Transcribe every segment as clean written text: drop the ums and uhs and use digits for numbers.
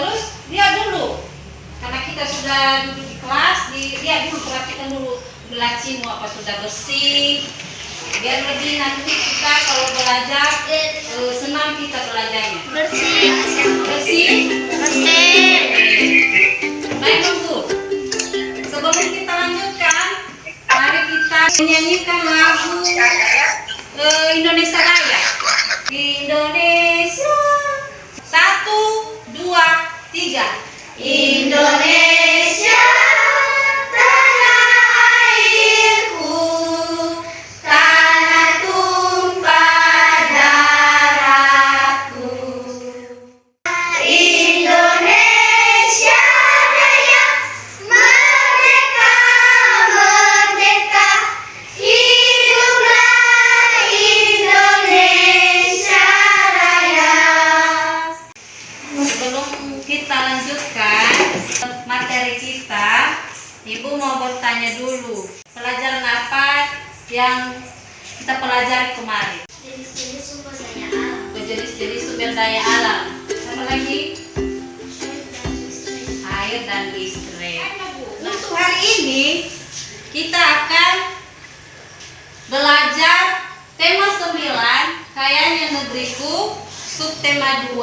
Terus lihat dulu, karena kita sudah duduk di kelas, lihat dulu, perhatikan dulu lacimu apa sudah bersih. Biar lebih nanti kita kalau belajar senang kita belajarnya. Bersih. Bersih. Bersih. Baik Bu, sebelum kita lanjutkan, mari kita menyanyikan lagu Indonesia Raya. Indonesia, 1, 2, 3. Indonesia, tanah airku, tanah tumpah darahku. Indonesia Raya, merdeka, merdeka, hiduplah Indonesia Raya. Sebelum kita lanjutkan materi kita, Ibu mau bertanya dulu, pelajaran apa yang kita pelajari kemarin? Jenis-jenis sumber daya alam. Jenis-jenis sumber daya alam. Apa lagi? Air dan listrik. Untuk hari ini kita akan belajar tema 9, kayanya negeriku, subtema 2,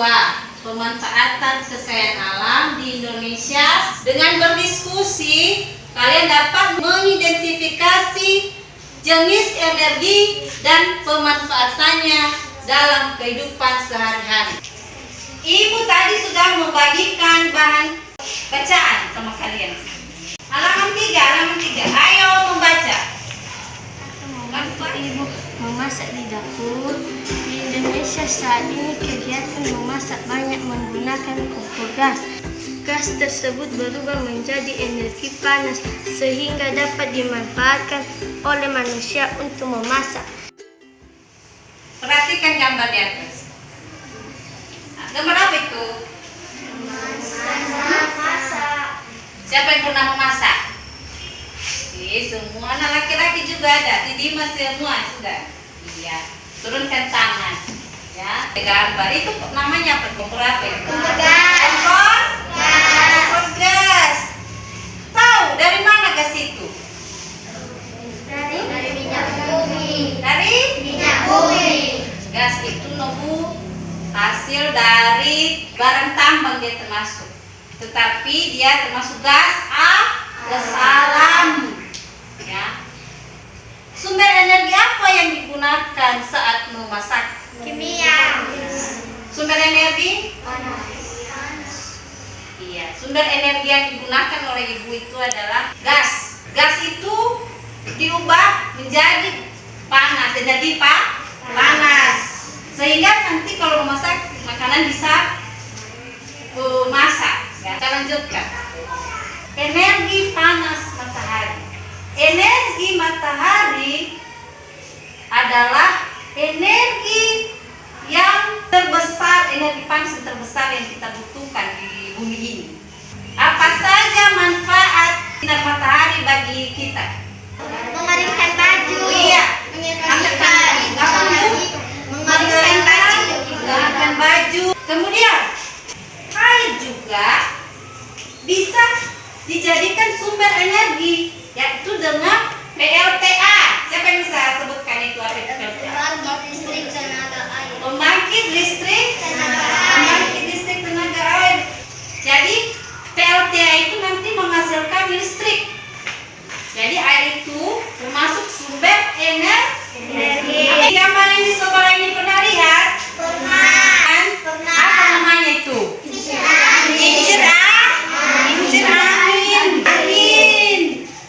pemanfaatan kekayaan alam di Indonesia. Dengan berdiskusi, kalian dapat mengidentifikasi jenis energi dan pemanfaatannya dalam kehidupan sehari-hari. Ibu tadi sudah membagikan bahan bacaan sama kalian. Halaman 3, ayo membaca. Membantu ibu memasak di dapur. Di Indonesia saat ini kegiatan memasak banyak menggunakan kompor gas. Gas tersebut berubah menjadi energi panas sehingga dapat dimanfaatkan oleh manusia untuk memasak. Perhatikan gambar di atas. Nah, gambar apa itu? Memasak. Siapa yang pernah memasak? Semua anak laki-laki juga ada. Si Dimas semua sudah. Iya. Turunkan tangan. Ya. Gambar itu namanya apa? Kompor apa itu? Kompor gas. Kompor gas. Tahu dari mana gas itu? Dari minyak bumi. Dari Minyak bumi. gas itu nemu hasil dari barang tambang dia termasuk. Tetapi dia termasuk gas alam. Ya. Sumber energi apa yang digunakan saat memasak? Kimia. Sumber energi? Iya, sumber energi yang digunakan oleh ibu itu adalah gas. Gas itu diubah menjadi panas, energi panas. Sehingga nanti kalau memasak makanan bisa masak. Ya, kita lanjutkan. Energi panas matahari. Energi matahari adalah energi yang terbesar, energi panas yang terbesar yang kita butuhkan di bumi ini. Apa saja manfaat sinar matahari bagi kita? Mengeringkan baju. Iya. Mengeringkan baju. Kemudian air juga bisa dijadikan sumber energi, yaitu dengan PLTA. Siapa yang bisa sebutkan itu apa itu PLTA? Pembangkit listrik tenaga air. Pembangkit listrik Tenaga air. Jadi PLTA itu nanti menghasilkan listrik. Jadi air itu termasuk sumber energi. Gambar yang di sebelah ini pernah lihat? Pernah. Apa namanya itu? Kincir angin.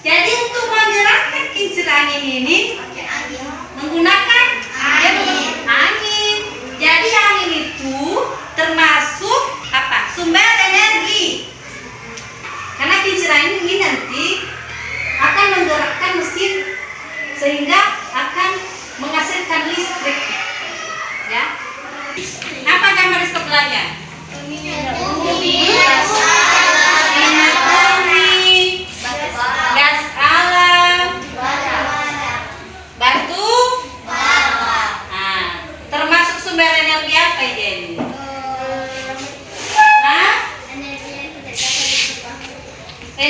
Jadi untuk menggerakkan kincir angin ini menggunakan angin. Jadi angin itu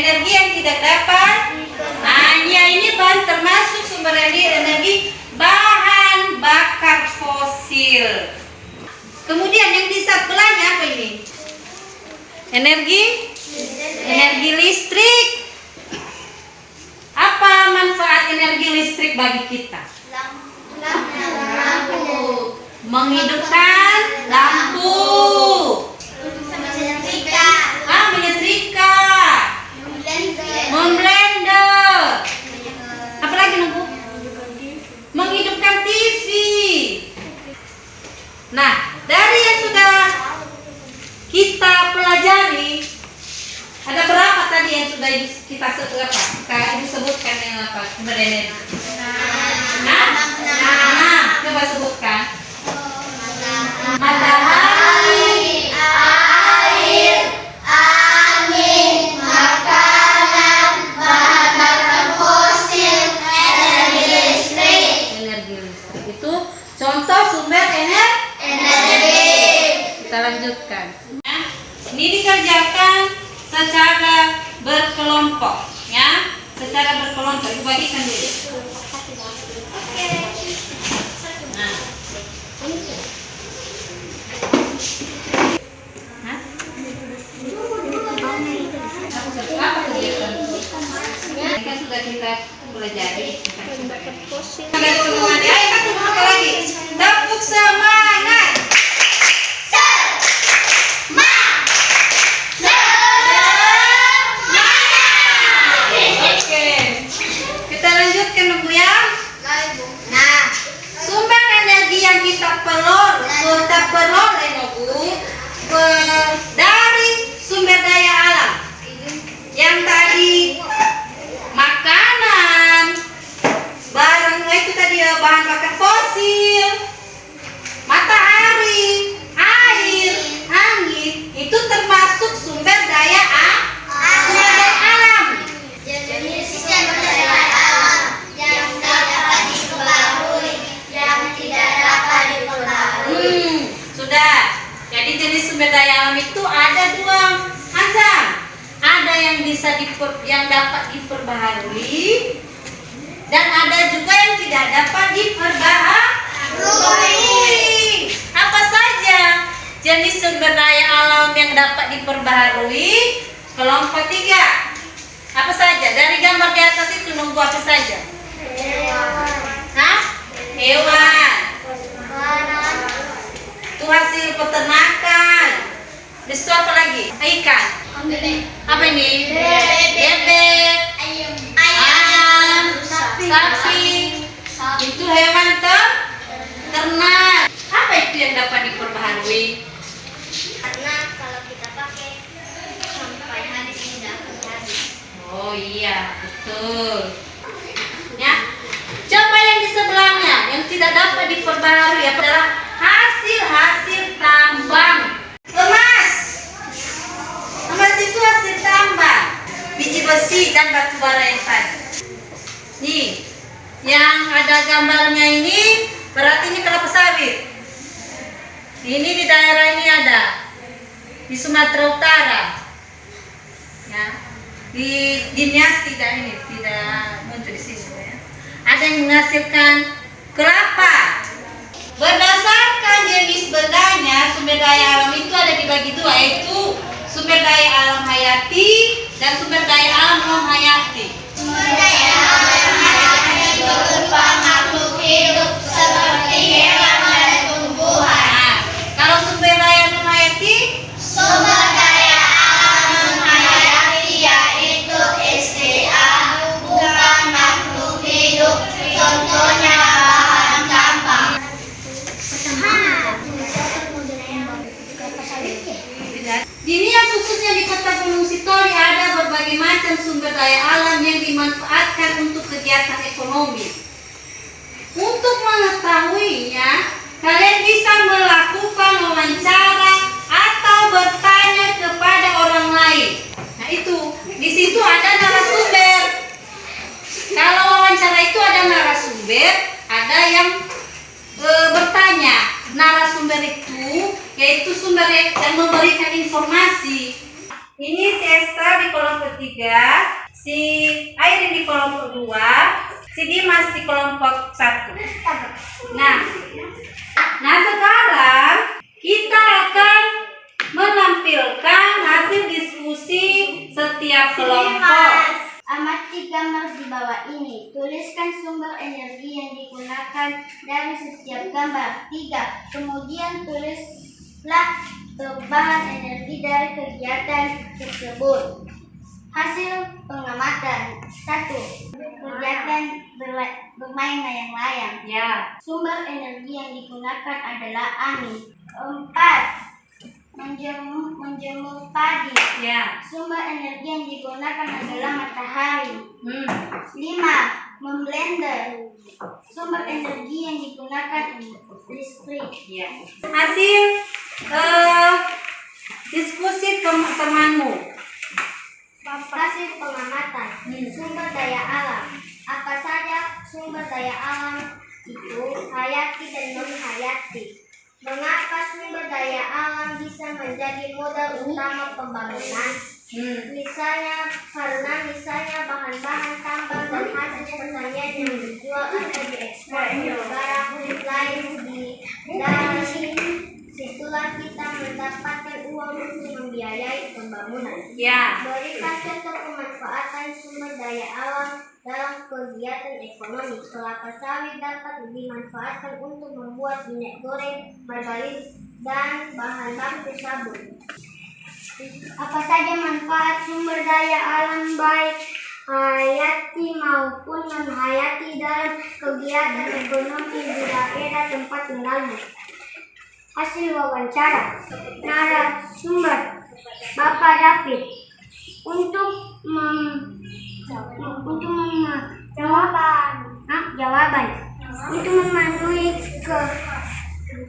energi yang tidak dapat. Nah, ya ini bahan termasuk sumber energi bahan bakar fosil. Kemudian yang di sebelahnya apa ini? Energi listrik. Apa manfaat energi listrik bagi kita? Menghidupkan lampu. Menyetrika. Memblender. Apa lagi Nunggu? Menghidupkan TV. Nah, dari yang sudah kita pelajari, ada berapa tadi yang sudah kita sebutkan yang apa? Sumber energi. Nah, coba sebutkan. Matahari, air, angin, makanan, bahan bakar fosil, energi listrik. Energi listrik itu contoh sumber energi. Kita lanjutkan. Ini dikerjakan secara berkelompok, ya. Secara berkelompok, itu bagikan dulu. Nah. Apa kegiatan? Ini kan sudah kita pelajari. Ada semuanya. Ayo satu apa lagi? Tepuk semangat. Oke. Kita lanjutkan dulu ya. Nah, sumber energi yang kita peroleh dari sumber daya alam. Yang tadi makanan, barang itu tadi bahan bakar fosil, matahari, air, angin, itu termasuk sumber daya alam. Jenis sumber daya alam yang dapat diperbarui, yang tidak dapat diperbarui. Sudah. Jadi jenis sumber daya alam itu ada dua macam. Ada yang yang dapat diperbaharui, dan ada juga yang tidak dapat diperbaharui. Apa saja jenis sumber daya alam yang dapat diperbaharui? Kelompok 3. Apa saja? Dari gambar di atas itu Nunggu apa saja? Hewan. Itu hasil peternakan. Itu apa lagi? Ikan. Apa ini? Bebek, ayam, sapi. Itu hewan ternak. Apa itu yang dapat diperbaharui? Karena kalau kita pakai sampai habis tidak akan habis. Oh iya, betul. Ya. Coba yang di sebelahnya yang tidak dapat diperbaharui adalah hasil tambang. Emas itu hasil tambang, biji besi dan batu bara yang tadi. Nih, yang ada gambarnya ini berarti ini kelapa sawit. Ini di daerah ini ada, di Sumatera Utara. Ya, di Nias tidak muncul di sini. Ya. Ada yang menghasilkan kelapa. Berdasarkan jenis bendanya, sumber daya alam itu ada dibagi dua, yaitu sumber daya alam hayati dan sumber daya alam non hayati. Sumber daya alam hayati berupa makhluk hidup seperti hewan dan tumbuhan. Nah, kalau sumber daya non hayati, Sumber daya alam non hayati yaitu istilah bukan makhluk hidup, contohnya bahan sampah. Di Nias khususnya di kota Gunung Sitori ada berbagai macam sumber daya alam yang dimanfaatkan untuk kegiatan ekonomi. Untuk mengetahuinya, kalian bisa melakukan wawancara atau bertanya kepada orang lain. Nah itu, di situ ada narasumber. Kalau wawancara itu ada narasumber, ada yang bertanya. Narasumber itu yaitu sumber yang memberikan informasi. Ini si Esther di kolom ketiga. kelompok 3, si Airin di kelompok 2, si Dimas di kelompok 1. Nah sekarang kita akan menampilkan hasil diskusi setiap kelompok. Amati gambar di bawah ini. Tuliskan sumber energi yang digunakan dari setiap gambar. 3. Kemudian tulislah perubahan energi dari kegiatan tersebut. Hasil pengamatan. 1. Kegiatan bermain layang-layang. Ya. Sumber energi yang digunakan adalah angin. 4. Menjemur padi. Ya. Sumber energi yang digunakan adalah matahari. 5. Memblender. Sumber energi yang digunakan listrik. Ya. Hasil diskusi temanmu. Hasil pengamatan. Sumber daya alam. Apa saja sumber daya alam itu? Hayati dan non-hayati. Mengapa sumber daya alam bisa menjadi modal utama pembangunan? Misalnya bahan-bahan tambang dan hasil pertanian yang dijual atau diekspor ke negara lain dari situlah kita mendapatkan uang untuk membiayai pembangunan. Ya. Berikan contoh pemanfaatan sumber daya alam dalam kegiatan ekonomi. Kelapa sawit dapat dimanfaatkan untuk membuat minyak goreng, margarin, dan bahan baku sabun. Apa saja manfaat sumber daya alam baik hayati maupun non-hayati dalam kegiatan ekonomi di daerah tempat tinggalnya? Hasil wawancara. Narasumber Bapak David. Jawaban. Untuk memenuhi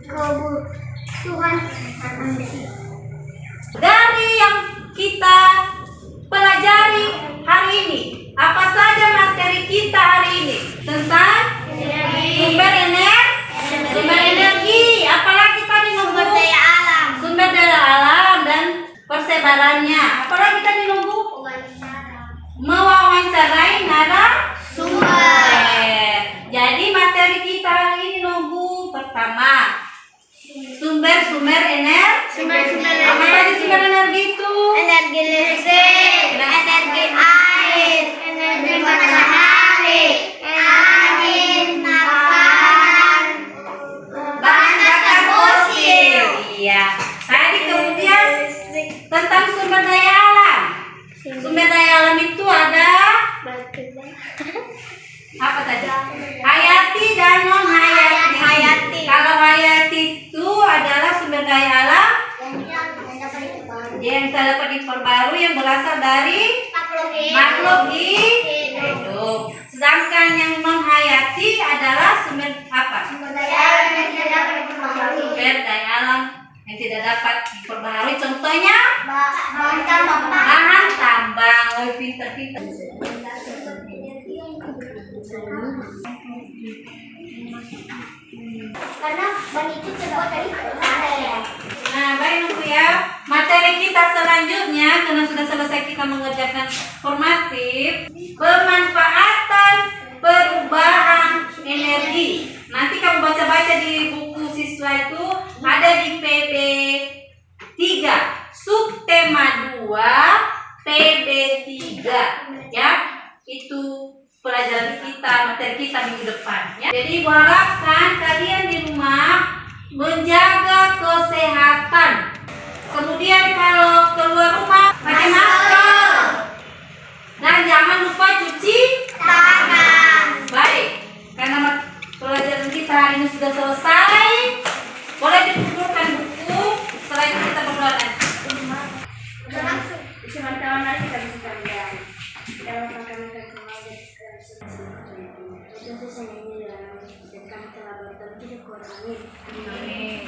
kebutuhan manusia. Dari yang kita pelajari hari ini, apa saja materi kita hari ini tentang sumber energi, apalagi tadi Sumber daya alam. sumber daya alam dan persebarannya. Apalagi tadi nunggu mewawancarai narasumber. Jadi materi kita hari ini nunggu pertama sumber energi. Apa saja sumber energi itu? Energi listrik, energi air, energi matahari, angin, makanan, Bahan bakar fosil. Iya. Tadi kemudian tentang sumber daya alam. Sumber daya alam itu ada apa tadi? Hayati dan non hayati. Kalau hayati itu adalah sumber daya alam yang dapat diperbarui yang berasal dari makhluk hidup. Sedangkan yang non hayati adalah sumber apa? sumber daya alam yang tidak dapat diperbaharui. Sumber daya alam yang tidak dapat diperbaharui. Contohnya Bahan tambang. bahan tambang. Oh, pinter-pinter. Karena ban itu terbuat dari air. Nah, baik Bu ya. Materi kita selanjutnya karena sudah selesai kita mengerjakan formatif, pemanfaatan perubahan energi. Nanti kamu baca-baca di buku siswa itu ada di PB 3, subtema 2, PB 3 ya. Itu pelajaran kita, materi kita minggu depan ya. Jadi harapkan kalian di rumah menjaga kesehatan. Kemudian kalau keluar rumah pakai masker. Dan jangan lupa cuci Tangan. baik. Karena pelajaran kita hari ini sudah selesai. Boleh dikumpulkan buku. Setelah itu kita berdoa nanti. Kawan-kawan nanti kita bisa kalian. Dalam kami tentu saja ini dan kami telah bertemu tidak kurang. Amin.